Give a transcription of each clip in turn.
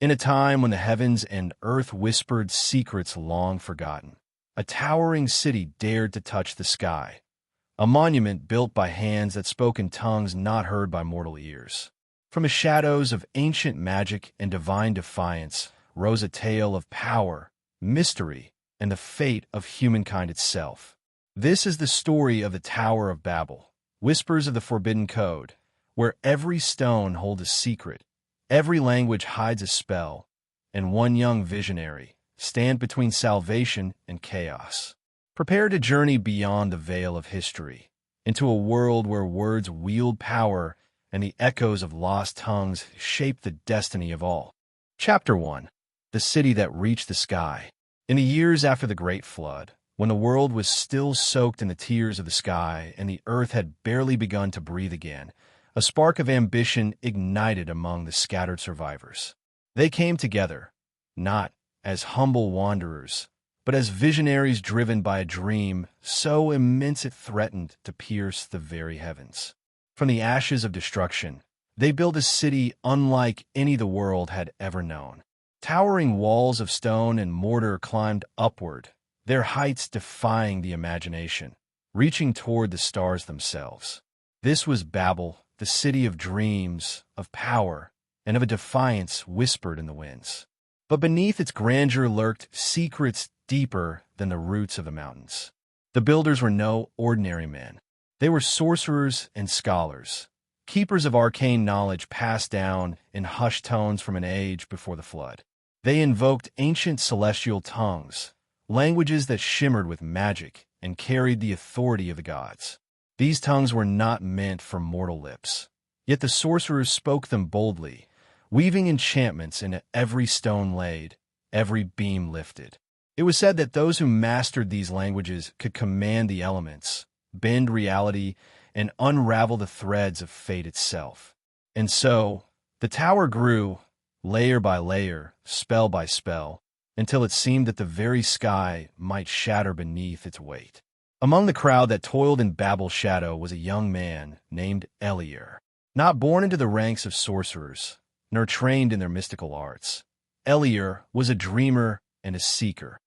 In a time when the heavens and earth whispered secrets long forgotten, a towering city dared to touch the sky, a monument built by hands that spoke in tongues not heard by mortal ears. From the shadows of ancient magic and divine defiance rose a tale of power, mystery, and the fate of humankind itself. This is the story of the Tower of Babel, whispers of the forbidden code, where every stone holds a secret, every language hides a spell, and one young visionary stands between salvation and chaos. Prepare to journey beyond the veil of history, into a world where words wield power and the echoes of lost tongues shape the destiny of all. Chapter 1. The City That Reached the Sky. In the years after the Great Flood, when the world was still soaked in the tears of the sky and the earth had barely begun to breathe again, a spark of ambition ignited among the scattered survivors. They came together, not as humble wanderers, but as visionaries driven by a dream so immense it threatened to pierce the very heavens. From the ashes of destruction, they built a city unlike any the world had ever known. Towering walls of stone and mortar climbed upward, their heights defying the imagination, reaching toward the stars themselves. This was Babel, the city of dreams, of power, and of a defiance whispered in the winds. But beneath its grandeur lurked secrets deeper than the roots of the mountains. The builders were no ordinary men. They were sorcerers and scholars, keepers of arcane knowledge passed down in hushed tones from an age before the flood. They invoked ancient celestial tongues, languages that shimmered with magic and carried the authority of the gods. These tongues were not meant for mortal lips, yet the sorcerers spoke them boldly, weaving enchantments into every stone laid, every beam lifted. It was said that those who mastered these languages could command the elements, bend reality, and unravel the threads of fate itself. And so, the tower grew, layer by layer, spell by spell, until it seemed that the very sky might shatter beneath its weight. Among the crowd that toiled in Babel's shadow was a young man named Elior. Not born into the ranks of sorcerers, nor trained in their mystical arts, Elior was a dreamer and a seeker,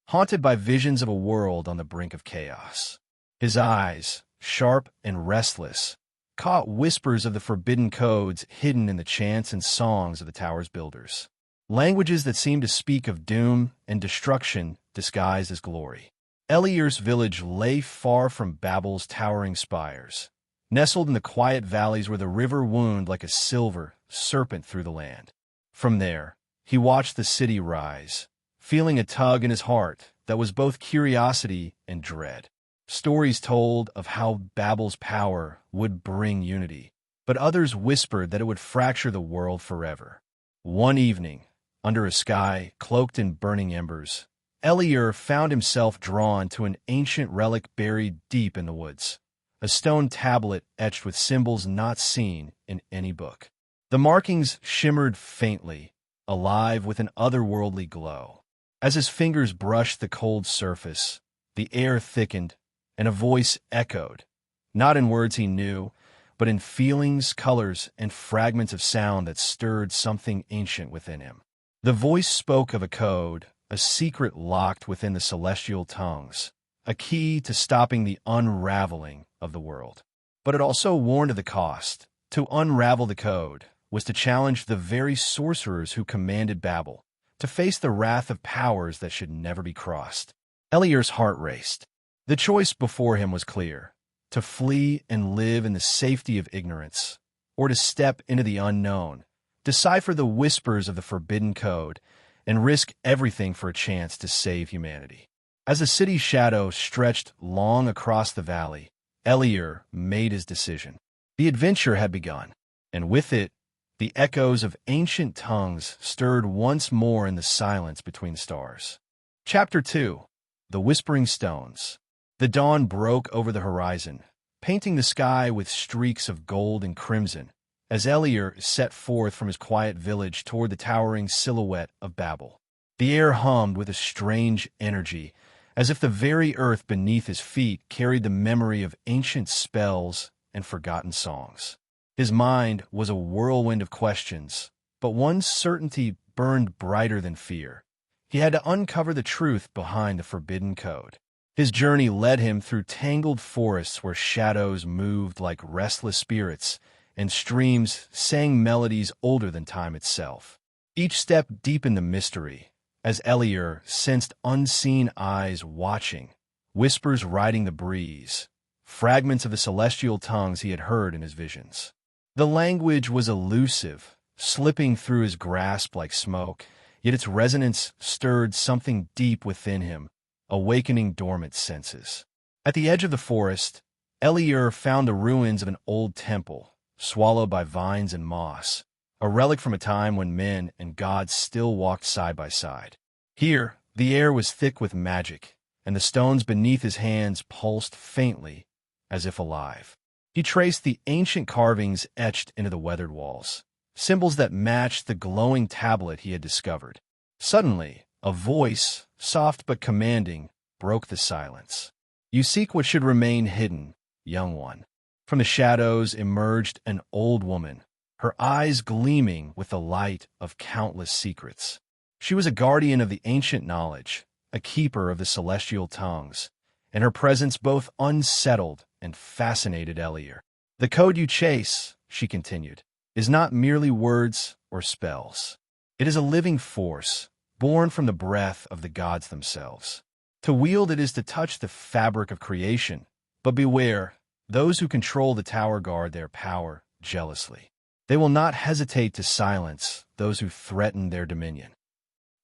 haunted by visions of a world on the brink of chaos. His eyes, sharp and restless, caught whispers of the forbidden codes hidden in the chants and songs of the tower's builders, languages that seemed to speak of doom and destruction disguised as glory. Elior's village lay far from Babel's towering spires, nestled in the quiet valleys where the river wound like a silver serpent through the land. From there, he watched the city rise, feeling a tug in his heart that was both curiosity and dread. Stories told of how Babel's power would bring unity, but others whispered that it would fracture the world forever. One evening, under a sky cloaked in burning embers, Elior found himself drawn to an ancient relic buried deep in the woods, a stone tablet etched with symbols not seen in any book. The markings shimmered faintly, alive with an otherworldly glow. As his fingers brushed the cold surface, the air thickened, and a voice echoed, not in words he knew, but in feelings, colors, and fragments of sound that stirred something ancient within him. The voice spoke of a code, a secret locked within the celestial tongues, a key to stopping the unraveling of the world. But it also warned of the cost. To unravel the code was to challenge the very sorcerers who commanded Babel, to face the wrath of powers that should never be crossed. Elior's heart raced. The choice before him was clear: to flee and live in the safety of ignorance, or to step into the unknown, decipher the whispers of the forbidden code, and risk everything for a chance to save humanity. As the city's shadow stretched long across the valley, Elior made his decision. The adventure had begun, and with it, the echoes of ancient tongues stirred once more in the silence between the stars. Chapter 2. The Whispering Stones. The dawn broke over the horizon, painting the sky with streaks of gold and crimson, as Elior set forth from his quiet village toward the towering silhouette of Babel. The air hummed with a strange energy, as if the very earth beneath his feet carried the memory of ancient spells and forgotten songs. His mind was a whirlwind of questions, but one certainty burned brighter than fear. He had to uncover the truth behind the forbidden code. His journey led him through tangled forests where shadows moved like restless spirits, and streams sang melodies older than time itself. Each step deepened the mystery, as Elior sensed unseen eyes watching, whispers riding the breeze, fragments of the celestial tongues he had heard in his visions. The language was elusive, slipping through his grasp like smoke, yet its resonance stirred something deep within him, awakening dormant senses. At the edge of the forest, Elior found the ruins of an old temple, swallowed by vines and moss, a relic from a time when men and gods still walked side by side. Here, the air was thick with magic, and the stones beneath his hands pulsed faintly, as if alive. He traced the ancient carvings etched into the weathered walls, symbols that matched the glowing tablet he had discovered. Suddenly, a voice, soft but commanding, broke the silence. "You seek what should remain hidden, young one." From the shadows emerged an old woman, her eyes gleaming with the light of countless secrets. She was a guardian of the ancient knowledge, a keeper of the celestial tongues, and her presence both unsettled and fascinated Elior. "The code you chase," she continued, "is not merely words or spells. It is a living force, born from the breath of the gods themselves. To wield it is to touch the fabric of creation, but beware, those who control the tower guard their power jealously. They will not hesitate to silence those who threaten their dominion."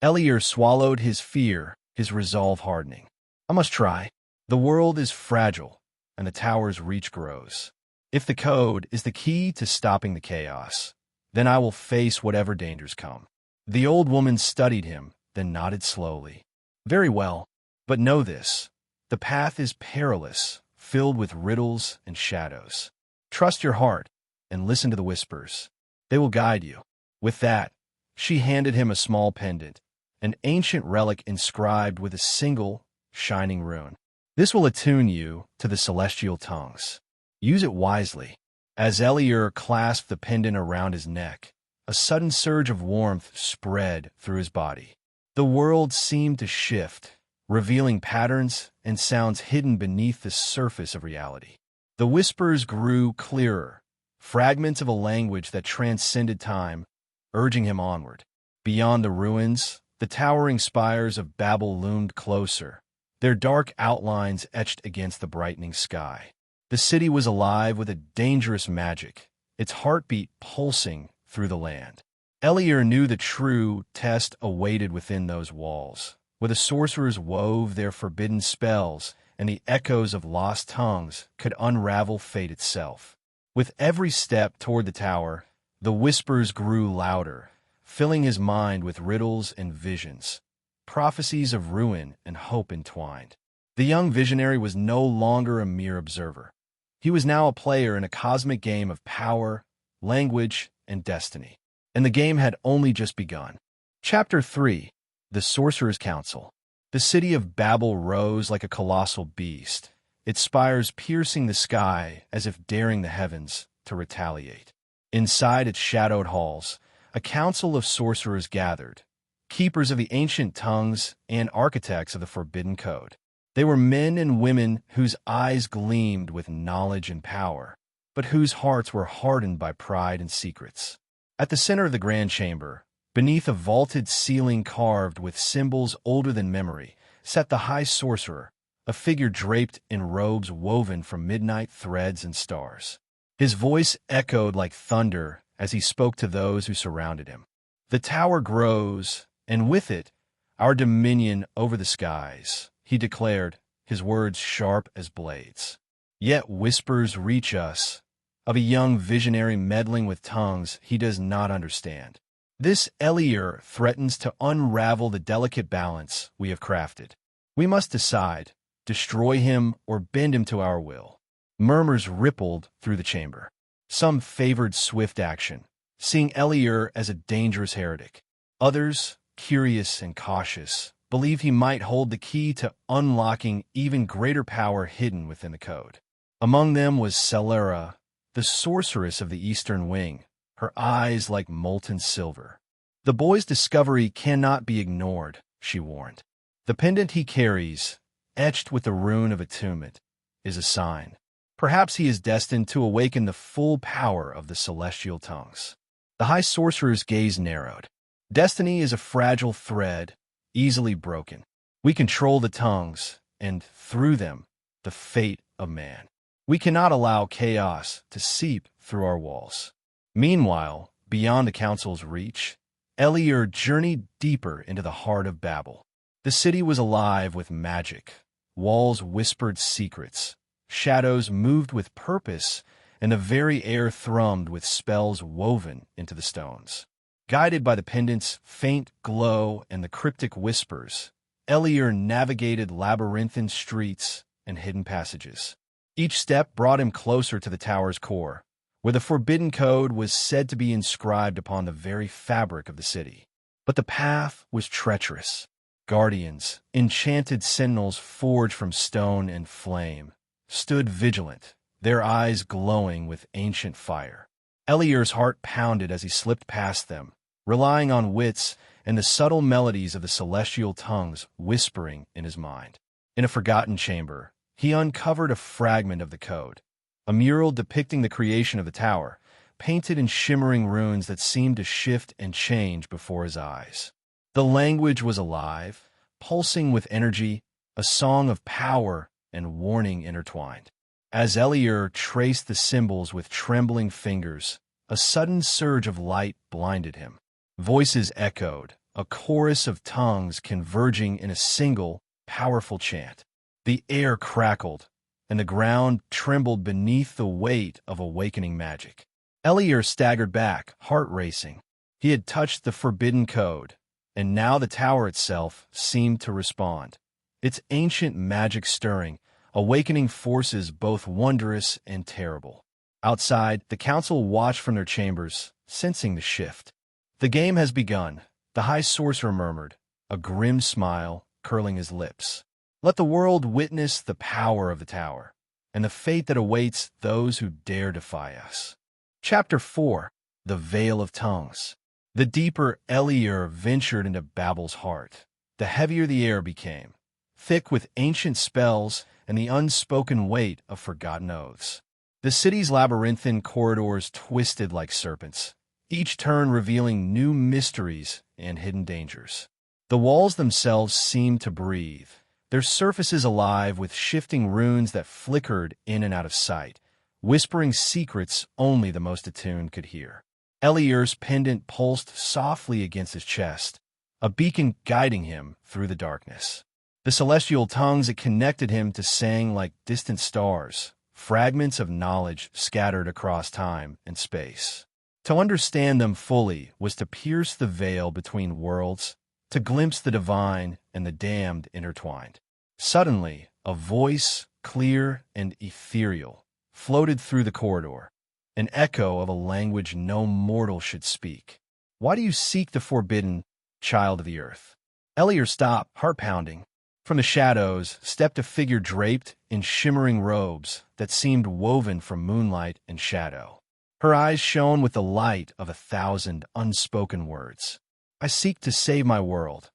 Elior swallowed his fear, his resolve hardening. "I must try. The world is fragile, and the tower's reach grows. If the code is the key to stopping the chaos, then I will face whatever dangers come." The old woman studied him, then nodded slowly. "Very well, but know this. The path is perilous, filled with riddles and shadows. Trust your heart and listen to the whispers. They will guide you." With that, she handed him a small pendant, an ancient relic inscribed with a single, shining rune. "This will attune you to the celestial tongues. Use it wisely." As Elior clasped the pendant around his neck, a sudden surge of warmth spread through his body. The world seemed to shift, revealing patterns and sounds hidden beneath the surface of reality. The whispers grew clearer, fragments of a language that transcended time, urging him onward. Beyond the ruins, the towering spires of Babel loomed closer, their dark outlines etched against the brightening sky. The city was alive with a dangerous magic, its heartbeat pulsing through the land. Elior knew the true test awaited within those walls, where the sorcerers wove their forbidden spells and the echoes of lost tongues could unravel fate itself. With every step toward the tower, the whispers grew louder, filling his mind with riddles and visions, prophecies of ruin and hope entwined. The young visionary was no longer a mere observer. He was now a player in a cosmic game of power, language, and destiny. And the game had only just begun. Chapter 3: The Sorcerers' Council. The city of Babel rose like a colossal beast, its spires piercing the sky as if daring the heavens to retaliate. Inside its shadowed halls, a council of sorcerers gathered, keepers of the ancient tongues and architects of the forbidden code. They were men and women whose eyes gleamed with knowledge and power, but whose hearts were hardened by pride and secrets. At the center of the grand chamber, beneath a vaulted ceiling carved with symbols older than memory, sat the high sorcerer, a figure draped in robes woven from midnight threads and stars. His voice echoed like thunder as he spoke to those who surrounded him. "The tower grows, and with it, our dominion over the skies," he declared, his words sharp as blades. "Yet whispers reach us of a young visionary meddling with tongues he does not understand. This Elior threatens to unravel the delicate balance we have crafted. We must decide, destroy him or bend him to our will." Murmurs rippled through the chamber. Some favored swift action, seeing Elior as a dangerous heretic. Others, curious and cautious, believed he might hold the key to unlocking even greater power hidden within the code. Among them was Celera, the sorceress of the Eastern Wing, her eyes like molten silver. The boy's discovery cannot be ignored, she warned. The pendant he carries, etched with the rune of attunement, is a sign. Perhaps he is destined to awaken the full power of the celestial tongues. The high sorcerer's gaze narrowed. Destiny is a fragile thread, easily broken. We control the tongues, and through them, the fate of man. We cannot allow chaos to seep through our walls. Meanwhile, beyond the council's reach, Elior journeyed deeper into the heart of Babel. The city was alive with magic. Walls whispered secrets. Shadows moved with purpose, and the very air thrummed with spells woven into the stones. Guided by the pendant's faint glow and the cryptic whispers, Elior navigated labyrinthine streets and hidden passages. Each step brought him closer to the tower's core, where the forbidden code was said to be inscribed upon the very fabric of the city. But the path was treacherous. Guardians, enchanted sentinels forged from stone and flame, stood vigilant, their eyes glowing with ancient fire. Elior's heart pounded as he slipped past them, relying on wits and the subtle melodies of the celestial tongues whispering in his mind. In a forgotten chamber, he uncovered a fragment of the code, a mural depicting the creation of the tower, painted in shimmering runes that seemed to shift and change before his eyes. The language was alive, pulsing with energy, a song of power and warning intertwined. As Elior traced the symbols with trembling fingers, a sudden surge of light blinded him. Voices echoed, a chorus of tongues converging in a single, powerful chant. The air crackled, and the ground trembled beneath the weight of awakening magic. Elior staggered back, heart racing. He had touched the forbidden code, and now the tower itself seemed to respond, its ancient magic stirring, awakening forces both wondrous and terrible. Outside, the council watched from their chambers, sensing the shift. "The game has begun," the high sorcerer murmured, a grim smile curling his lips. "Let the world witness the power of the tower, and the fate that awaits those who dare defy us." Chapter 4. The Veil of Tongues. The deeper Elior ventured into Babel's heart, the heavier the air became, thick with ancient spells and the unspoken weight of forgotten oaths. The city's labyrinthine corridors twisted like serpents, each turn revealing new mysteries and hidden dangers. The walls themselves seemed to breathe, their surfaces alive with shifting runes that flickered in and out of sight, whispering secrets only the most attuned could hear. Elior's pendant pulsed softly against his chest, a beacon guiding him through the darkness. The celestial tongues that connected him to sang like distant stars, fragments of knowledge scattered across time and space. To understand them fully was to pierce the veil between worlds, to glimpse the divine and the damned intertwined. Suddenly, a voice, clear and ethereal, floated through the corridor, an echo of a language no mortal should speak. "Why do you seek the forbidden, child of the earth?" Elior stopped, heart pounding. From the shadows stepped a figure draped in shimmering robes that seemed woven from moonlight and shadow. Her eyes shone with the light of 1,000 unspoken words. "I seek to save my world,"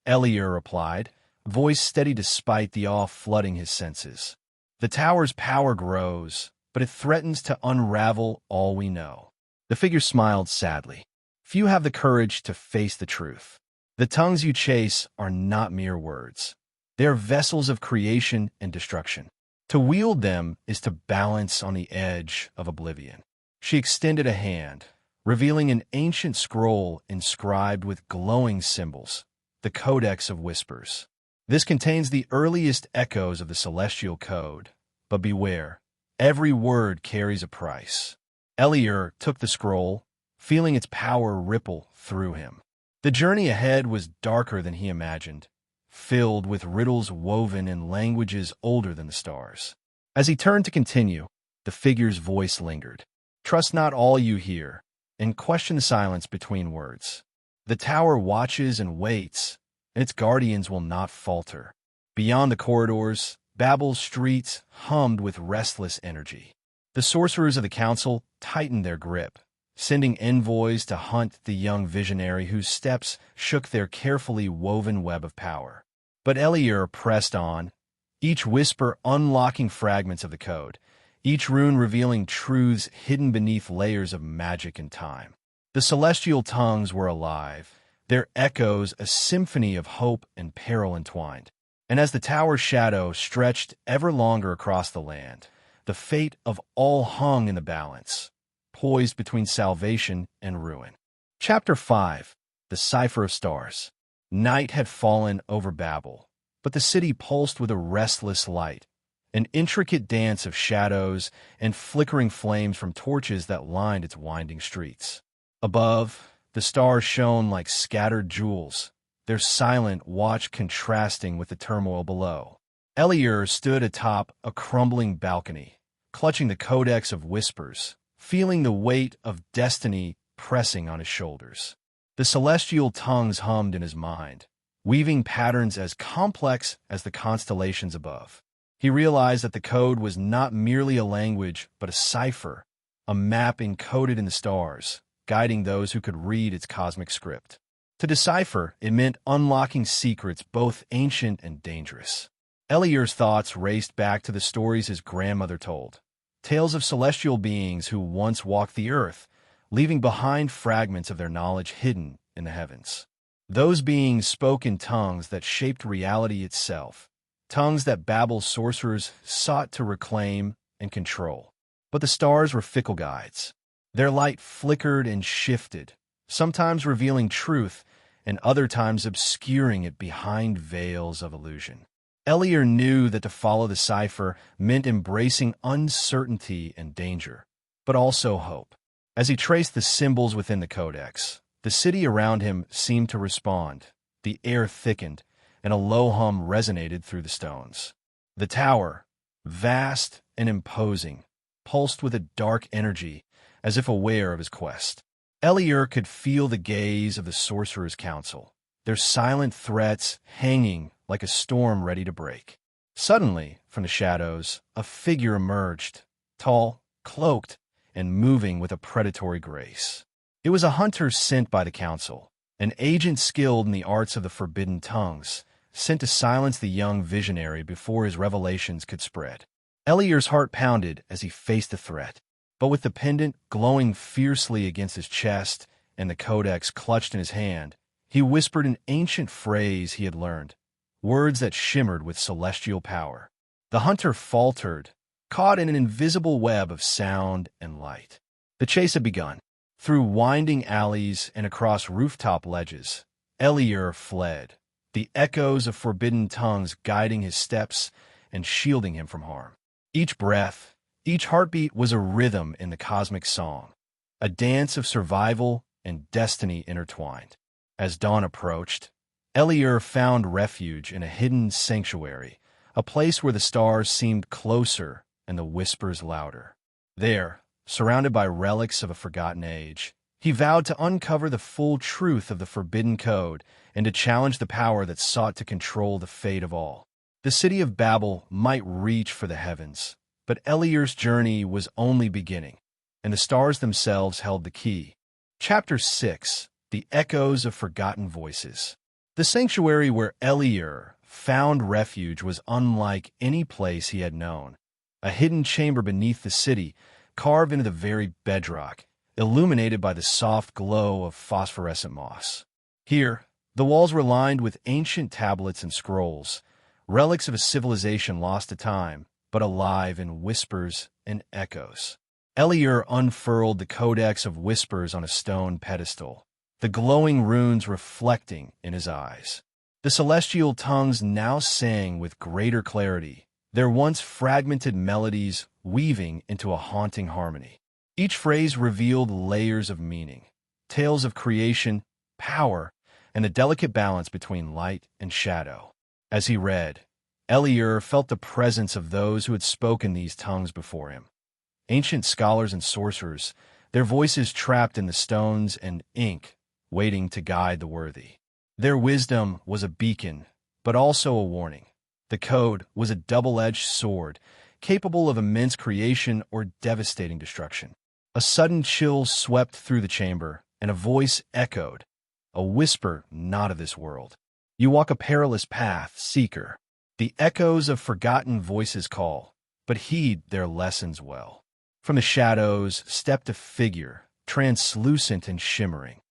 Elior replied, voice steady despite the awe flooding his senses. "The tower's power grows, but it threatens to unravel all we know." The figure smiled sadly. "Few have the courage to face the truth. The tongues you chase are not mere words. They are vessels of creation and destruction. To wield them is to balance on the edge of oblivion." She extended a hand, revealing an ancient scroll inscribed with glowing symbols, the Codex of Whispers. This contains the earliest echoes of the celestial code, but beware, every word carries a price. Elior took the scroll, feeling its power ripple through him. The journey ahead was darker than he imagined, filled with riddles woven in languages older than the stars. As he turned to continue, the figure's voice lingered. "Trust not all you hear, and question the silence between words. The tower watches and waits, and its guardians will not falter." Beyond the corridors, Babel's streets hummed with restless energy. The sorcerers of the council tightened their grip, sending envoys to hunt the young visionary whose steps shook their carefully woven web of power. But Elior pressed on, each whisper unlocking fragments of the code, each rune revealing truths hidden beneath layers of magic and time. The celestial tongues were alive, their echoes a symphony of hope and peril entwined. And as the tower's shadow stretched ever longer across the land, the fate of all hung in the balance, poised between salvation and ruin. Chapter 5. The Cipher of Stars. Night had fallen over Babel, but the city pulsed with a restless light, an intricate dance of shadows and flickering flames from torches that lined its winding streets. Above, the stars shone like scattered jewels, their silent watch contrasting with the turmoil below. Elior stood atop a crumbling balcony, clutching the codex of whispers, feeling the weight of destiny pressing on his shoulders. The celestial tongues hummed in his mind, weaving patterns as complex as the constellations above. He realized that the code was not merely a language, but a cipher, a map encoded in the stars, guiding those who could read its cosmic script. To decipher, it meant unlocking secrets both ancient and dangerous. Elior's thoughts raced back to the stories his grandmother told, tales of celestial beings who once walked the earth, leaving behind fragments of their knowledge hidden in the heavens. Those beings spoke in tongues that shaped reality itself, tongues that Babel's sorcerers sought to reclaim and control. But the stars were fickle guides. Their light flickered and shifted, sometimes revealing truth and other times obscuring it behind veils of illusion. Elior knew that to follow the cipher meant embracing uncertainty and danger, but also hope. As he traced the symbols within the codex, the city around him seemed to respond. The air thickened, and a low hum resonated through the stones. The tower, vast and imposing, pulsed with a dark energy, as if aware of his quest. Elior could feel the gaze of the Sorcerers' Council, their silent threats hanging like a storm ready to break. Suddenly, from the shadows, a figure emerged, tall, cloaked, and moving with a predatory grace. It was a hunter sent by the council, an agent skilled in the arts of the forbidden tongues, sent to silence the young visionary before his revelations could spread. Elior's heart pounded as he faced the threat, but with the pendant glowing fiercely against his chest and the codex clutched in his hand, he whispered an ancient phrase he had learned, words that shimmered with celestial power. The hunter faltered, caught in an invisible web of sound and light. The chase had begun. Through winding alleys and across rooftop ledges, Elior fled, the echoes of forbidden tongues guiding his steps and shielding him from harm. Each breath, each heartbeat was a rhythm in the cosmic song, a dance of survival and destiny intertwined. As dawn approached, Elior found refuge in a hidden sanctuary, a place where the stars seemed closer and the whispers louder. There, surrounded by relics of a forgotten age, he vowed to uncover the full truth of the forbidden code and to challenge the power that sought to control the fate of all. The city of Babel might reach for the heavens, but Elior's journey was only beginning, and the stars themselves held the key. Chapter 6. The Echoes of Forgotten Voices. The sanctuary where Elior found refuge was unlike any place he had known. A hidden chamber beneath the city, carved into the very bedrock, illuminated by the soft glow of phosphorescent moss. Here, the walls were lined with ancient tablets and scrolls, relics of a civilization lost to time, but alive in whispers and echoes. Elior unfurled the Codex of Whispers on a stone pedestal, the glowing runes reflecting in his eyes. The celestial tongues now sang with greater clarity, their once fragmented melodies weaving into a haunting harmony. Each phrase revealed layers of meaning, tales of creation, power, and the delicate balance between light and shadow. As he read, Elior felt the presence of those who had spoken these tongues before him. Ancient scholars and sorcerers, their voices trapped in the stones and ink, waiting to guide the worthy. Their wisdom was a beacon, but also a warning. The code was a double-edged sword, capable of immense creation or devastating destruction. A sudden chill swept through the chamber, and a voice echoed, a whisper not of this world. You walk a perilous path, seeker. The echoes of forgotten voices call, but heed their lessons well. From the shadows stepped a figure, translucent and shimmering,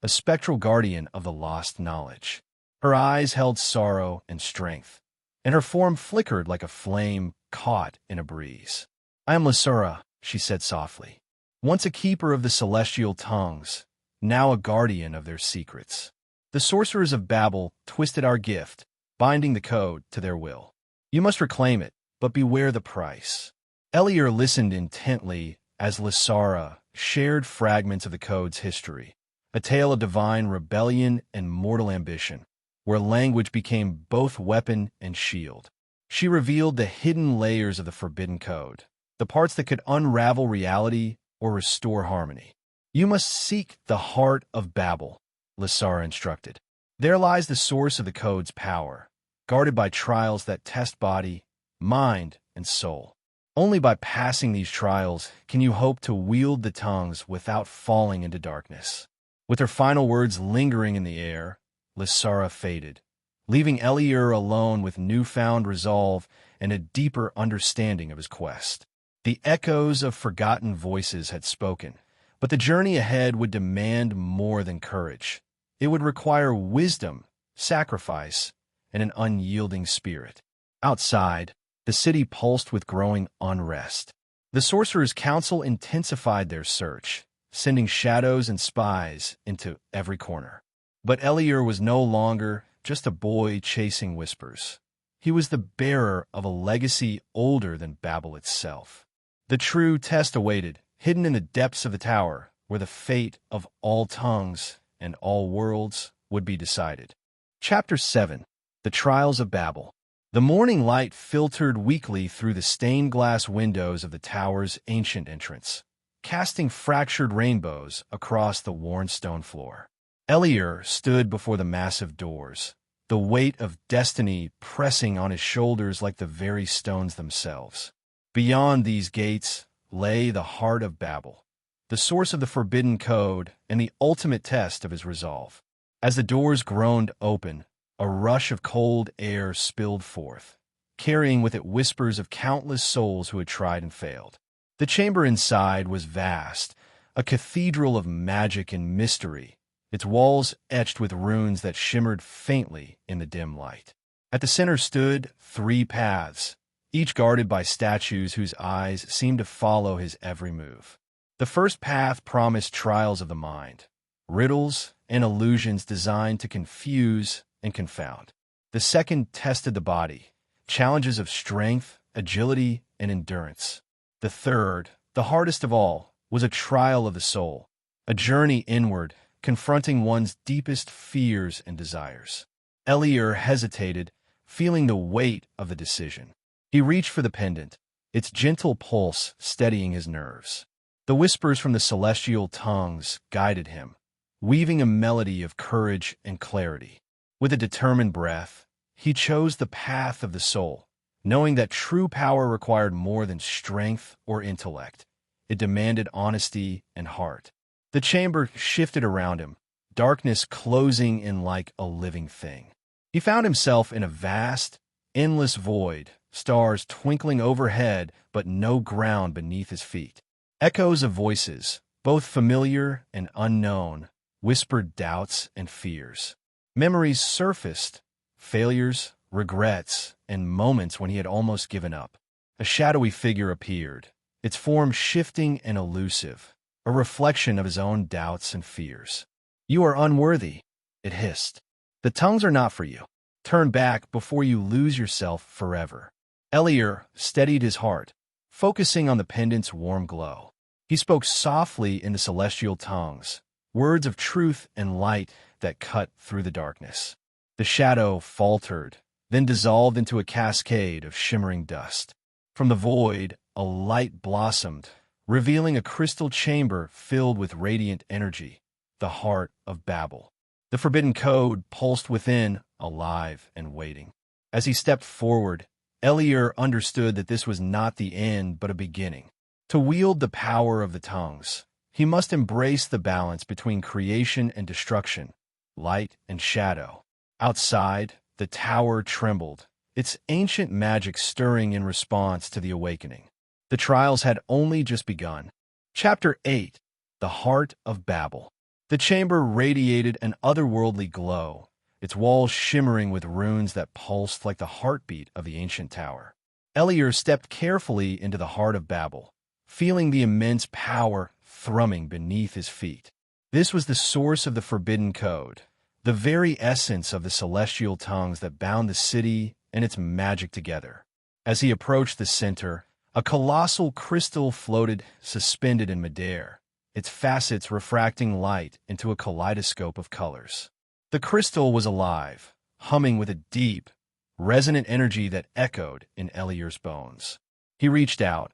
a spectral guardian of the lost knowledge. Her eyes held sorrow and strength, and her form flickered like a flame caught in a breeze. I am Lasura, she said softly, once a keeper of the celestial tongues, now a guardian of their secrets. The sorcerers of Babel twisted our gift, binding the code to their will. You must reclaim it, but beware the price. Elior listened intently as Lasura shared fragments of the code's history, a tale of divine rebellion and mortal ambition, where language became both weapon and shield. She revealed the hidden layers of the forbidden code, the parts that could unravel reality or restore harmony. You must seek the heart of Babel, Lasura instructed. There lies the source of the code's power, guarded by trials that test body, mind, and soul. Only by passing these trials can you hope to wield the tongues without falling into darkness. With her final words lingering in the air, Lasura faded, leaving Elior alone with newfound resolve and a deeper understanding of his quest. The echoes of forgotten voices had spoken, but the journey ahead would demand more than courage. It would require wisdom, sacrifice, and an unyielding spirit. Outside, the city pulsed with growing unrest. The Sorcerers' Council intensified their search, sending shadows and spies into every corner. But Elior was no longer just a boy chasing whispers. He was the bearer of a legacy older than Babel itself. The true test awaited, hidden in the depths of the tower, where the fate of all tongues and all worlds would be decided. Chapter 7. The Trials of Babel. The morning light filtered weakly through the stained-glass windows of the tower's ancient entrance, casting fractured rainbows across the worn stone floor. Elior stood before the massive doors, the weight of destiny pressing on his shoulders like the very stones themselves. Beyond these gates lay the heart of Babel, the source of the forbidden code and the ultimate test of his resolve. As the doors groaned open, a rush of cold air spilled forth, carrying with it whispers of countless souls who had tried and failed. The chamber inside was vast, a cathedral of magic and mystery, its walls etched with runes that shimmered faintly in the dim light. At the center stood 3 paths, each guarded by statues whose eyes seemed to follow his every move. The first path promised trials of the mind, riddles and illusions designed to confuse and confound. The second tested the body, challenges of strength, agility, and endurance. The third, the hardest of all, was a trial of the soul, a journey inward, confronting one's deepest fears and desires. Elior hesitated, feeling the weight of the decision. He reached for the pendant, its gentle pulse steadying his nerves. The whispers from the celestial tongues guided him, weaving a melody of courage and clarity. With a determined breath, he chose the path of the soul, knowing that true power required more than strength or intellect. It demanded honesty and heart. The chamber shifted around him, darkness closing in like a living thing. He found himself in a vast, endless void, stars twinkling overhead but no ground beneath his feet. Echoes of voices, both familiar and unknown, whispered doubts and fears. Memories surfaced, failures, regrets, and moments when he had almost given up. A shadowy figure appeared, its form shifting and elusive, a reflection of his own doubts and fears. "You are unworthy," it hissed. "The tongues are not for you. Turn back before you lose yourself forever." Elior steadied his heart, focusing on the pendant's warm glow. He spoke softly in the celestial tongues, words of truth and light that cut through the darkness. The shadow faltered, then dissolved into a cascade of shimmering dust. From the void, a light blossomed, revealing a crystal chamber filled with radiant energy, the heart of Babel. The forbidden code pulsed within, alive and waiting. As he stepped forward, Elior understood that this was not the end but a beginning. To wield the power of the tongues, he must embrace the balance between creation and destruction, light and shadow. Outside, the tower trembled, its ancient magic stirring in response to the awakening. The trials had only just begun. Chapter 8. The Heart of Babel. The chamber radiated an otherworldly glow, its walls shimmering with runes that pulsed like the heartbeat of the ancient tower. Elior stepped carefully into the heart of Babel, feeling the immense power thrumming beneath his feet. This was the source of the forbidden code, the very essence of the celestial tongues that bound the city and its magic together. As he approached the center, a colossal crystal floated suspended in midair, its facets refracting light into a kaleidoscope of colors. The crystal was alive, humming with a deep, resonant energy that echoed in Elior's bones. He reached out,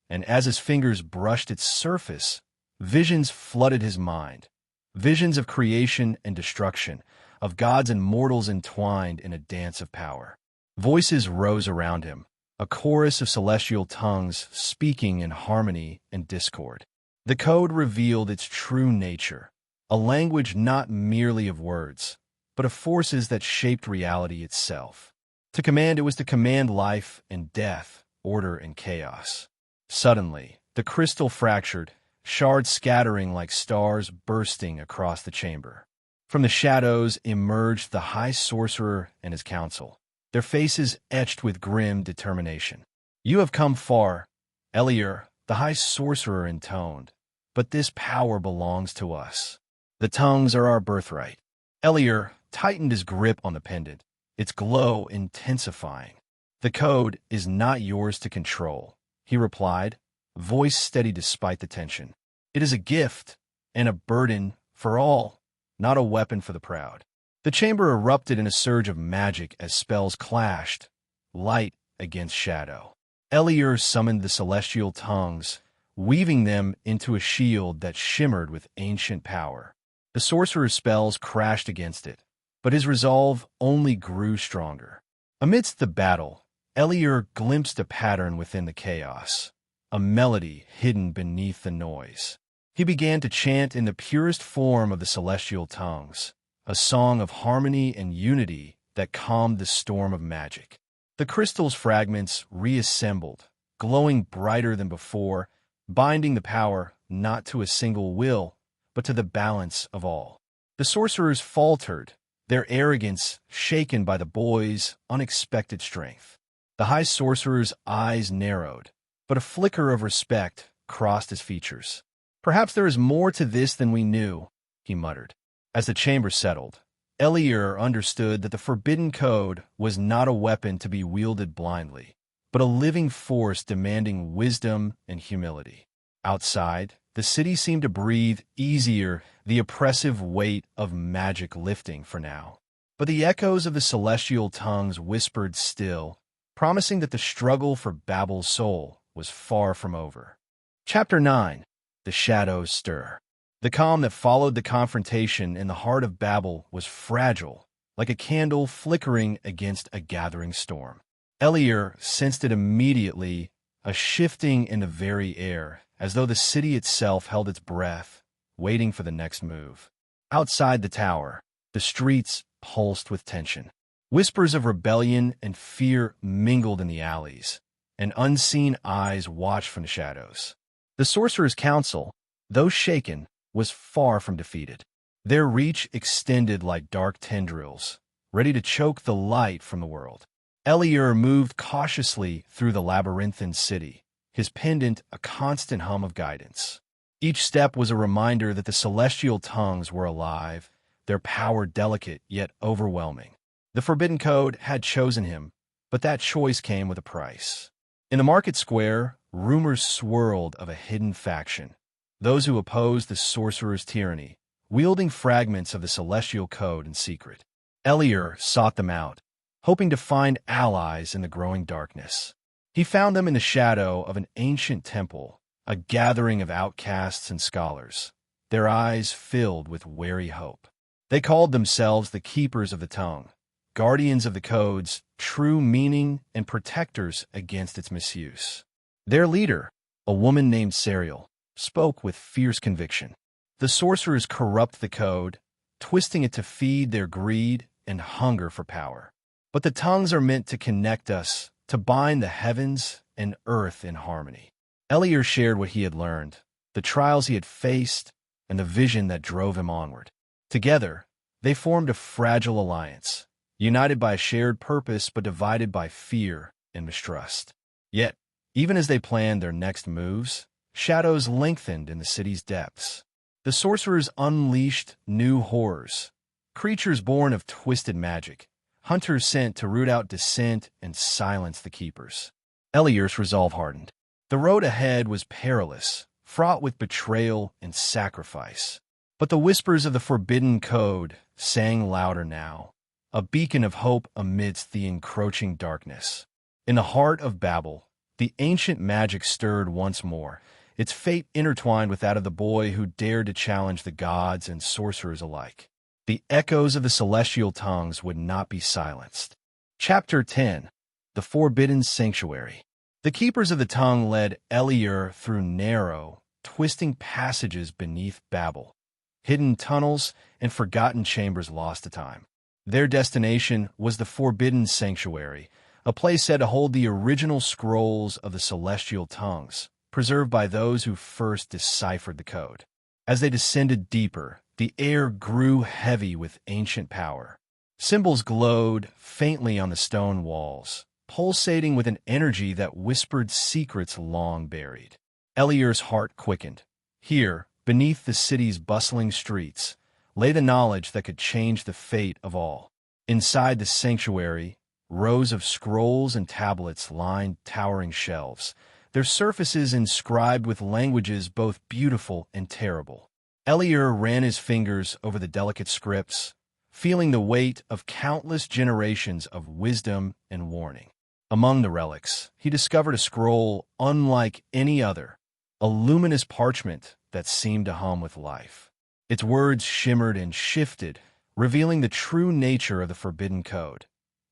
and as his fingers brushed its surface, visions flooded his mind. Visions of creation and destruction, of gods and mortals entwined in a dance of power. Voices rose around him, a chorus of celestial tongues speaking in harmony and discord. The code revealed its true nature, a language not merely of words, but of forces that shaped reality itself. To command, it was to command life and death, order and chaos. Suddenly, the crystal fractured, shards scattering like stars bursting across the chamber. From the shadows emerged the High Sorcerer and his council, their faces etched with grim determination. "You have come far, Elior," the High Sorcerer intoned, "but this power belongs to us. The tongues are our birthright." Elior tightened his grip on the pendant, its glow intensifying. "The code is not yours to control," he replied, voice steady despite the tension. "It is a gift and a burden for all, not a weapon for the proud." The chamber erupted in a surge of magic as spells clashed, light against shadow. Elior summoned the celestial tongues, weaving them into a shield that shimmered with ancient power. The sorcerer's spells crashed against it, but his resolve only grew stronger. Amidst the battle, Elior glimpsed a pattern within the chaos, a melody hidden beneath the noise. He began to chant in the purest form of the celestial tongues, a song of harmony and unity that calmed the storm of magic. The crystal's fragments reassembled, glowing brighter than before, binding the power not to a single will, but to the balance of all. The sorcerers faltered, their arrogance shaken by the boy's unexpected strength. The High Sorcerer's eyes narrowed, but a flicker of respect crossed his features. "Perhaps there is more to this than we knew," he muttered. As the chamber settled, Elior understood that the forbidden code was not a weapon to be wielded blindly, but a living force demanding wisdom and humility. Outside, the city seemed to breathe easier, the oppressive weight of magic lifting for now. But the echoes of the celestial tongues whispered still, promising that the struggle for Babel's soul was far from over. Chapter 9. The Shadows Stir. The calm that followed the confrontation in the heart of Babel was fragile, like a candle flickering against a gathering storm. Elior sensed it immediately, a shifting in the very air, as though the city itself held its breath, waiting for the next move. Outside the tower, the streets pulsed with tension. Whispers of rebellion and fear mingled in the alleys, and unseen eyes watched from the shadows. The Sorcerer's Council, though shaken, was far from defeated. Their reach extended like dark tendrils, ready to choke the light from the world. Elior moved cautiously through the labyrinthine city, his pendant a constant hum of guidance. Each step was a reminder that the celestial tongues were alive, their power delicate yet overwhelming. The Forbidden Code had chosen him, but that choice came with a price. In the market square, rumors swirled of a hidden faction, those who opposed the sorcerer's tyranny, wielding fragments of the celestial code in secret. Elior sought them out, hoping to find allies in the growing darkness. He found them in the shadow of an ancient temple, a gathering of outcasts and scholars, their eyes filled with wary hope. They called themselves the Keepers of the Tongue, guardians of the code's true meaning and protectors against its misuse. Their leader, a woman named Serial, spoke with fierce conviction. The sorcerers corrupt the code, twisting it to feed their greed and hunger for power. But the tongues are meant to connect us, to bind the heavens and earth in harmony. Elior shared what he had learned, the trials he had faced, and the vision that drove him onward. Together, they formed a fragile alliance, united by a shared purpose but divided by fear and mistrust. Yet, even as they planned their next moves, shadows lengthened in the city's depths. The sorcerers unleashed new horrors, creatures born of twisted magic, hunters sent to root out dissent and silence the keepers. Elior's resolve hardened. The road ahead was perilous, fraught with betrayal and sacrifice. But the whispers of the forbidden code sang louder now, a beacon of hope amidst the encroaching darkness. In the heart of Babel, the ancient magic stirred once more, its fate intertwined with that of the boy who dared to challenge the gods and sorcerers alike. The echoes of the celestial tongues would not be silenced. Chapter 10. The Forbidden Sanctuary. The keepers of the tongue led Elior through narrow, twisting passages beneath Babel, hidden tunnels and forgotten chambers lost to time. Their destination was the Forbidden Sanctuary, a place said to hold the original scrolls of the celestial tongues, preserved by those who first deciphered the code. As they descended deeper, the air grew heavy with ancient power. Symbols glowed faintly on the stone walls, pulsating with an energy that whispered secrets long buried. Elior's heart quickened. Here, beneath the city's bustling streets, lay the knowledge that could change the fate of all. Inside the sanctuary, rows of scrolls and tablets lined towering shelves, their surfaces inscribed with languages both beautiful and terrible. Elior ran his fingers over the delicate scripts, feeling the weight of countless generations of wisdom and warning. Among the relics, he discovered a scroll unlike any other, a luminous parchment that seemed to hum with life. Its words shimmered and shifted, revealing the true nature of the forbidden code.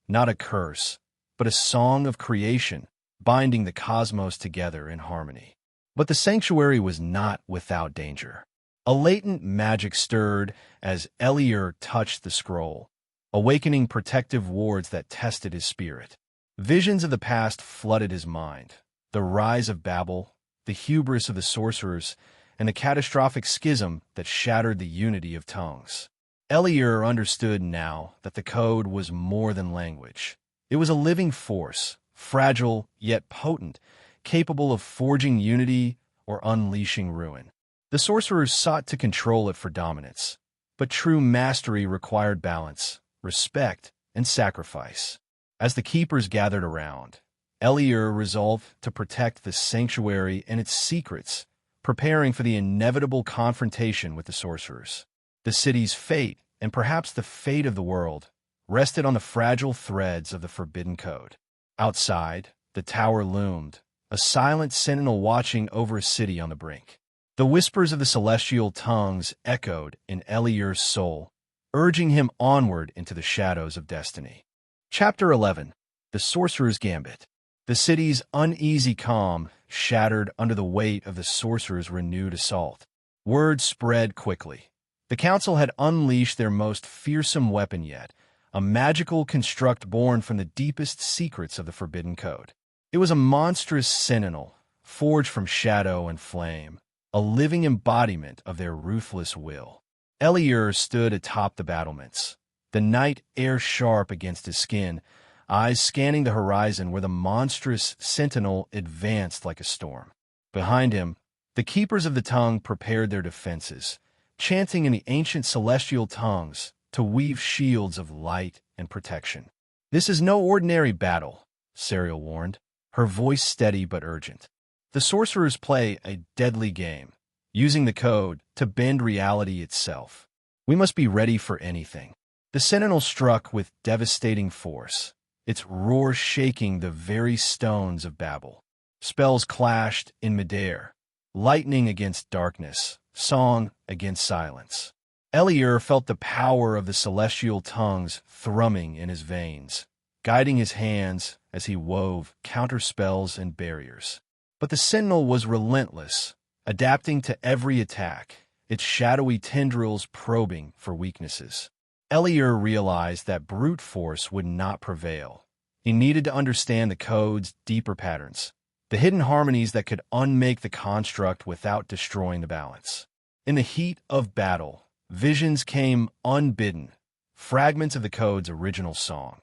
Not a curse, but a song of creation, binding the cosmos together in harmony. But the sanctuary was not without danger. A latent magic stirred as Elior touched the scroll, awakening protective wards that tested his spirit. Visions of the past flooded his mind, the rise of Babel, the hubris of the sorcerers, and the catastrophic schism that shattered the unity of tongues. Elior understood now that the code was more than language. It was a living force, fragile yet potent, capable of forging unity or unleashing ruin. The sorcerers sought to control it for dominance, but true mastery required balance, respect, and sacrifice. As the keepers gathered around, Elior resolved to protect the sanctuary and its secrets, preparing for the inevitable confrontation with the sorcerers. The city's fate, and perhaps the fate of the world, rested on the fragile threads of the forbidden code. Outside, the tower loomed, a silent sentinel watching over a city on the brink. The whispers of the celestial tongues echoed in Elior's soul, urging him onward into the shadows of destiny. Chapter 11. The Sorcerer's Gambit. The city's uneasy calm shattered under the weight of the sorcerer's renewed assault. Word spread quickly. The council had unleashed their most fearsome weapon yet, a magical construct born from the deepest secrets of the Forbidden Code. It was a monstrous sentinel, forged from shadow and flame, a living embodiment of their ruthless will. Elior stood atop the battlements, the night air sharp against his skin, eyes scanning the horizon where the monstrous sentinel advanced like a storm. Behind him, the keepers of the tongue prepared their defenses, chanting in the ancient celestial tongues to weave shields of light and protection. "This is no ordinary battle," Serial warned, her voice steady but urgent. "The sorcerers play a deadly game, using the code to bend reality itself. We must be ready for anything." The sentinel struck with devastating force, its roar shaking the very stones of Babel. Spells clashed in midair, lightning against darkness, song against silence. Elior felt the power of the celestial tongues thrumming in his veins, guiding his hands as he wove counterspells and barriers. But the sentinel was relentless, adapting to every attack, its shadowy tendrils probing for weaknesses. Elior realized that brute force would not prevail. He needed to understand the code's deeper patterns, the hidden harmonies that could unmake the construct without destroying the balance. In the heat of battle, visions came unbidden, fragments of the code's original song,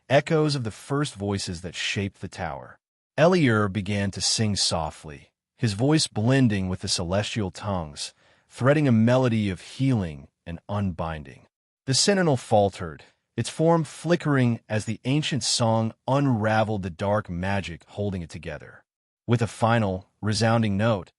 echoes of the first voices that shaped the tower. Elior began to sing softly, his voice blending with the celestial tongues, threading a melody of healing and unbinding. The sentinel faltered, its form flickering as the ancient song unraveled the dark magic holding it together. With a final, resounding note,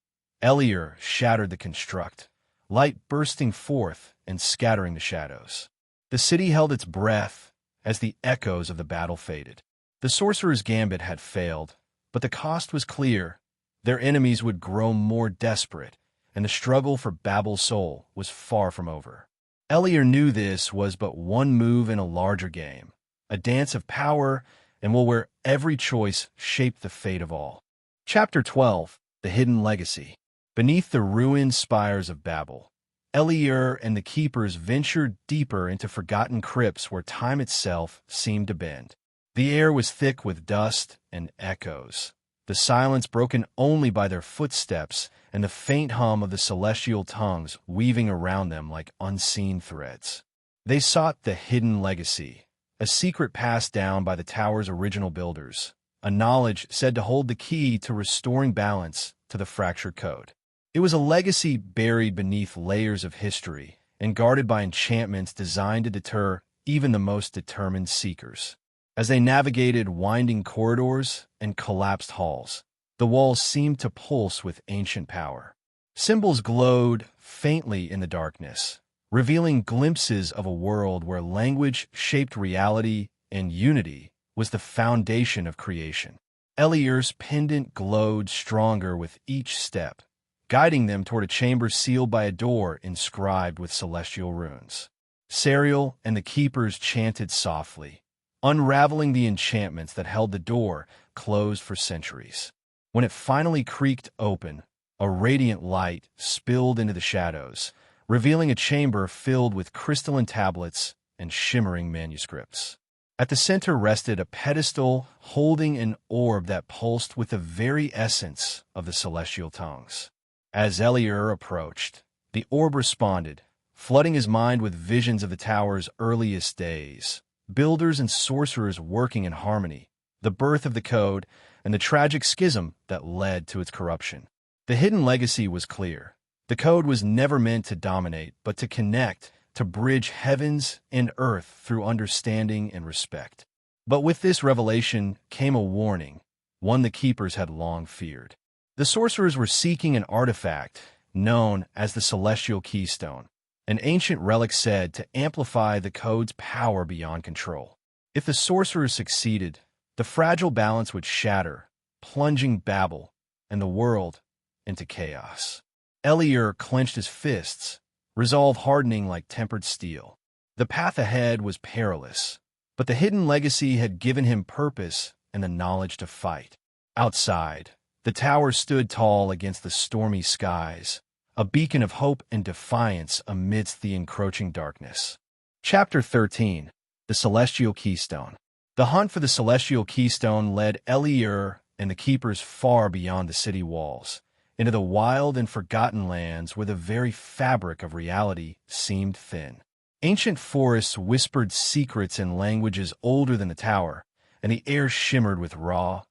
Elior shattered the construct, light bursting forth and scattering the shadows. The city held its breath as the echoes of the battle faded. The sorcerer's gambit had failed, but the cost was clear. Their enemies would grow more desperate, and the struggle for Babel's soul was far from over. Elior knew this was but one move in a larger game, a dance of power and will where every choice shaped the fate of all. Chapter 12, The Hidden Legacy. Beneath the ruined spires of Babel, Elior and the keepers ventured deeper into forgotten crypts where time itself seemed to bend. The air was thick with dust and echoes, the silence broken only by their footsteps and the faint hum of the celestial tongues weaving around them like unseen threads. They sought the hidden legacy, a secret passed down by the tower's original builders, a knowledge said to hold the key to restoring balance to the fractured code. It was a legacy buried beneath layers of history and guarded by enchantments designed to deter even the most determined seekers. As they navigated winding corridors and collapsed halls, the walls seemed to pulse with ancient power. Symbols glowed faintly in the darkness, revealing glimpses of a world where language shaped reality and unity was the foundation of creation. Elior's pendant glowed stronger with each step, guiding them toward a chamber sealed by a door inscribed with celestial runes. Sariel and the keepers chanted softly, unraveling the enchantments that held the door closed for centuries. When it finally creaked open, a radiant light spilled into the shadows, revealing a chamber filled with crystalline tablets and shimmering manuscripts. At the center rested a pedestal holding an orb that pulsed with the very essence of the celestial tongues. As Elior approached, the orb responded, flooding his mind with visions of the tower's earliest days, builders and sorcerers working in harmony, the birth of the code, and the tragic schism that led to its corruption. The hidden legacy was clear. The code was never meant to dominate, but to connect, to bridge heavens and earth through understanding and respect. But with this revelation came a warning, one the keepers had long feared. The sorcerers were seeking an artifact known as the Celestial Keystone, an ancient relic said to amplify the code's power beyond control. If the sorcerers succeeded, the fragile balance would shatter, plunging Babel and the world into chaos. Elior clenched his fists, resolve hardening like tempered steel. The path ahead was perilous, but the hidden legacy had given him purpose and the knowledge to fight. Outside, the tower stood tall against the stormy skies, a beacon of hope and defiance amidst the encroaching darkness. Chapter 13, The Celestial Keystone. The hunt for the Celestial Keystone led Elior and the keepers far beyond the city walls, into the wild and forgotten lands where the very fabric of reality seemed thin. Ancient forests whispered secrets in languages older than the tower, and the air shimmered with raw,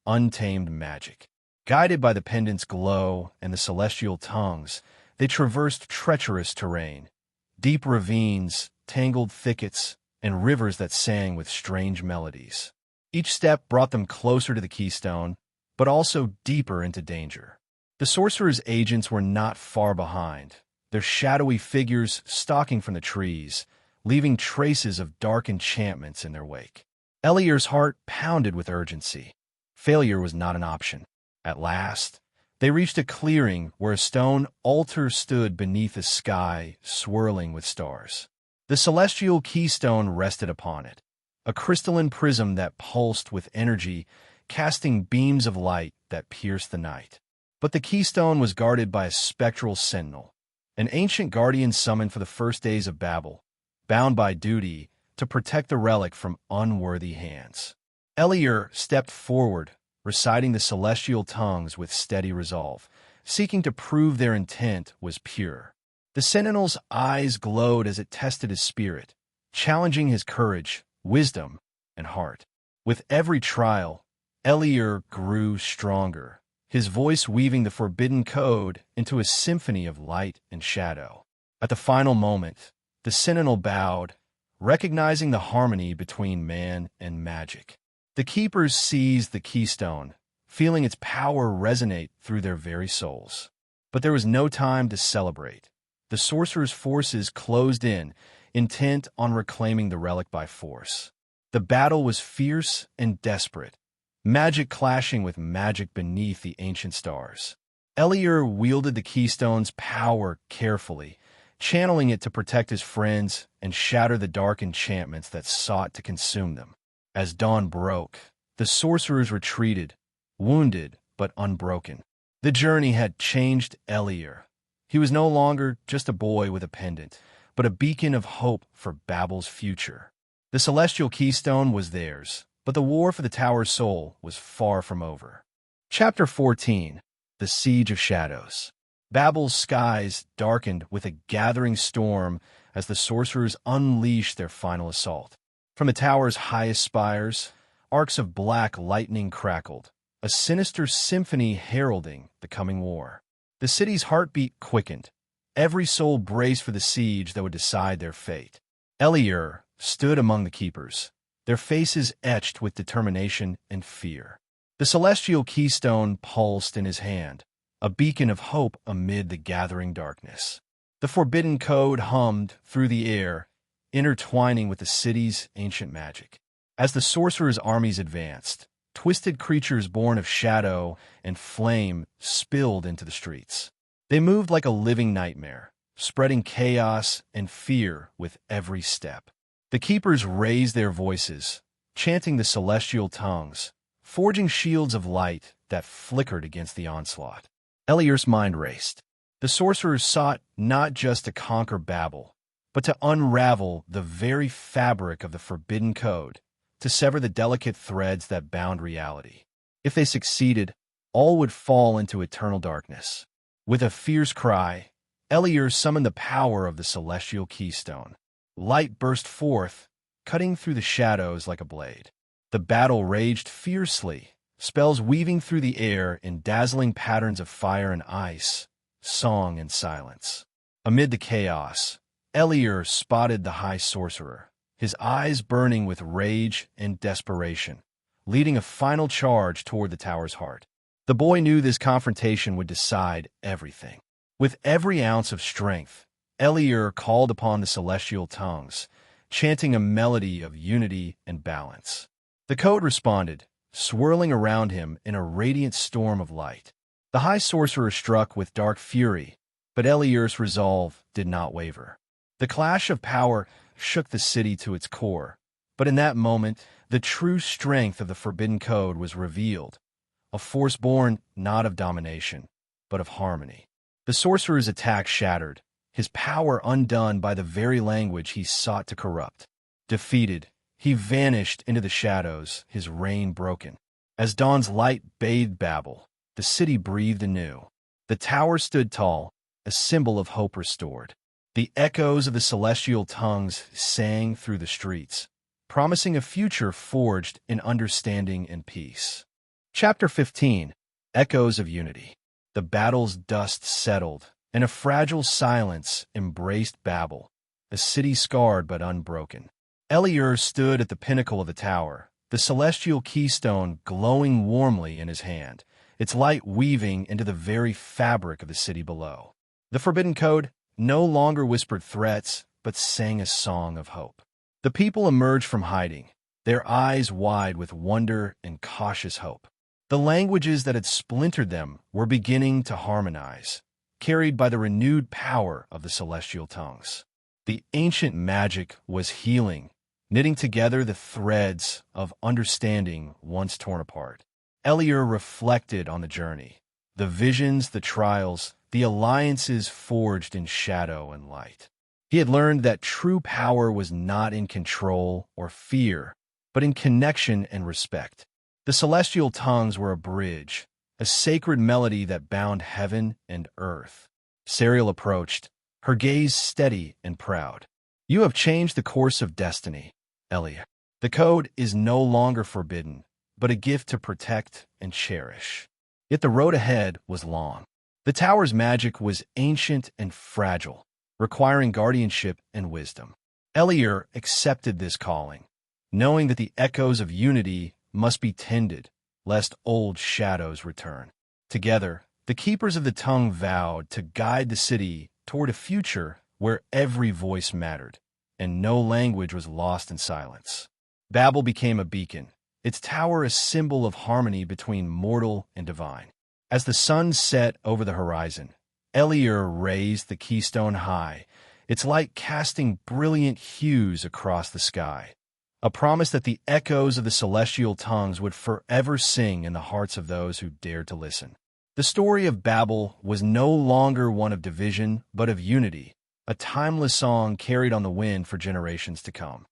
untamed magic. Guided by the pendant's glow and the celestial tongues, they traversed treacherous terrain, deep ravines, tangled thickets, and rivers that sang with strange melodies. Each step brought them closer to the keystone, but also deeper into danger. The sorcerer's agents were not far behind, their shadowy figures stalking from the trees, leaving traces of dark enchantments in their wake. Elior's heart pounded with urgency. Failure was not an option. At last, they reached a clearing where a stone altar stood beneath a sky swirling with stars. The celestial keystone rested upon it, a crystalline prism that pulsed with energy casting beams of light that pierced the night. But the keystone was guarded by a spectral sentinel, an ancient guardian summoned for the first days of Babel, bound by duty to protect the relic from unworthy hands. Elior stepped forward, reciting the celestial tongues with steady resolve, seeking to prove their intent was pure. The sentinel's eyes glowed as it tested his spirit, challenging his courage, wisdom, and heart. With every trial, Elior grew stronger, his voice weaving the forbidden code into a symphony of light and shadow. At the final moment, the sentinel bowed, recognizing the harmony between man and magic. The keepers seized the keystone, feeling its power resonate through their very souls. But there was no time to celebrate. The sorcerers' forces closed in, intent on reclaiming the relic by force. The battle was fierce and desperate, magic clashing with magic beneath the ancient stars. Elior wielded the keystone's power carefully, channeling it to protect his friends and shatter the dark enchantments that sought to consume them. As dawn broke, the sorcerers retreated, wounded but unbroken. The journey had changed Elior. He was no longer just a boy with a pendant, but a beacon of hope for Babel's future. The celestial keystone was theirs, but the war for the tower's soul was far from over. Chapter 14. The Siege of Shadows. Babel's skies darkened with a gathering storm as the sorcerers unleashed their final assault. From the tower's highest spires, arcs of black lightning crackled, a sinister symphony heralding the coming war. The city's heartbeat quickened, every soul braced for the siege that would decide their fate. Elior stood among the keepers, their faces etched with determination and fear. The celestial keystone pulsed in his hand, a beacon of hope amid the gathering darkness. The forbidden code hummed through the air, intertwining with the city's ancient magic. As the sorcerers' armies advanced, twisted creatures born of shadow and flame spilled into the streets. They moved like a living nightmare, spreading chaos and fear with every step. The keepers raised their voices, chanting the celestial tongues, forging shields of light that flickered against the onslaught. Elior's mind raced. The sorcerers sought not just to conquer Babel, but to unravel the very fabric of the forbidden code, to sever the delicate threads that bound reality. If they succeeded, all would fall into eternal darkness. With a fierce cry, Elior summoned the power of the celestial keystone. Light burst forth, cutting through the shadows like a blade. The battle raged fiercely, spells weaving through the air in dazzling patterns of fire and ice, song and silence. Amid the chaos, Elior spotted the high sorcerer, his eyes burning with rage and desperation, leading a final charge toward the tower's heart. The boy knew this confrontation would decide everything. With every ounce of strength, Elior called upon the celestial tongues, chanting a melody of unity and balance. The code responded, swirling around him in a radiant storm of light. The high sorcerer struck with dark fury, but Elior's resolve did not waver. The clash of power shook the city to its core, but in that moment, the true strength of the forbidden code was revealed, a force born not of domination, but of harmony. The sorcerer's attack shattered, his power undone by the very language he sought to corrupt. Defeated, he vanished into the shadows, his reign broken. As dawn's light bathed Babel, the city breathed anew. The tower stood tall, a symbol of hope restored. The echoes of the celestial tongues sang through the streets, promising a future forged in understanding and peace. Chapter 15. Echoes of Unity. The battle's dust settled, and a fragile silence embraced Babel, a city scarred but unbroken. Elior stood at the pinnacle of the tower, the celestial keystone glowing warmly in his hand, its light weaving into the very fabric of the city below. The forbidden code no longer whispered threats, but sang a song of hope. The people emerged from hiding, their eyes wide with wonder and cautious hope. The languages that had splintered them were beginning to harmonize, carried by the renewed power of the celestial tongues. The ancient magic was healing, knitting together the threads of understanding once torn apart. Elior reflected on the journey, the visions, the trials, the alliances forged in shadow and light. He had learned that true power was not in control or fear, but in connection and respect. The celestial tongues were a bridge, a sacred melody that bound heaven and earth. Serial approached, her gaze steady and proud. "You have changed the course of destiny, Elior. The code is no longer forbidden, but a gift to protect and cherish." Yet the road ahead was long. The tower's magic was ancient and fragile, requiring guardianship and wisdom. Elior accepted this calling, knowing that the echoes of unity must be tended, lest old shadows return. Together, the keepers of the tongue vowed to guide the city toward a future where every voice mattered, and no language was lost in silence. Babel became a beacon, its tower a symbol of harmony between mortal and divine. As the sun set over the horizon, Elior raised the keystone high, its light casting brilliant hues across the sky, a promise that the echoes of the celestial tongues would forever sing in the hearts of those who dared to listen. The story of Babel was no longer one of division, but of unity, a timeless song carried on the wind for generations to come.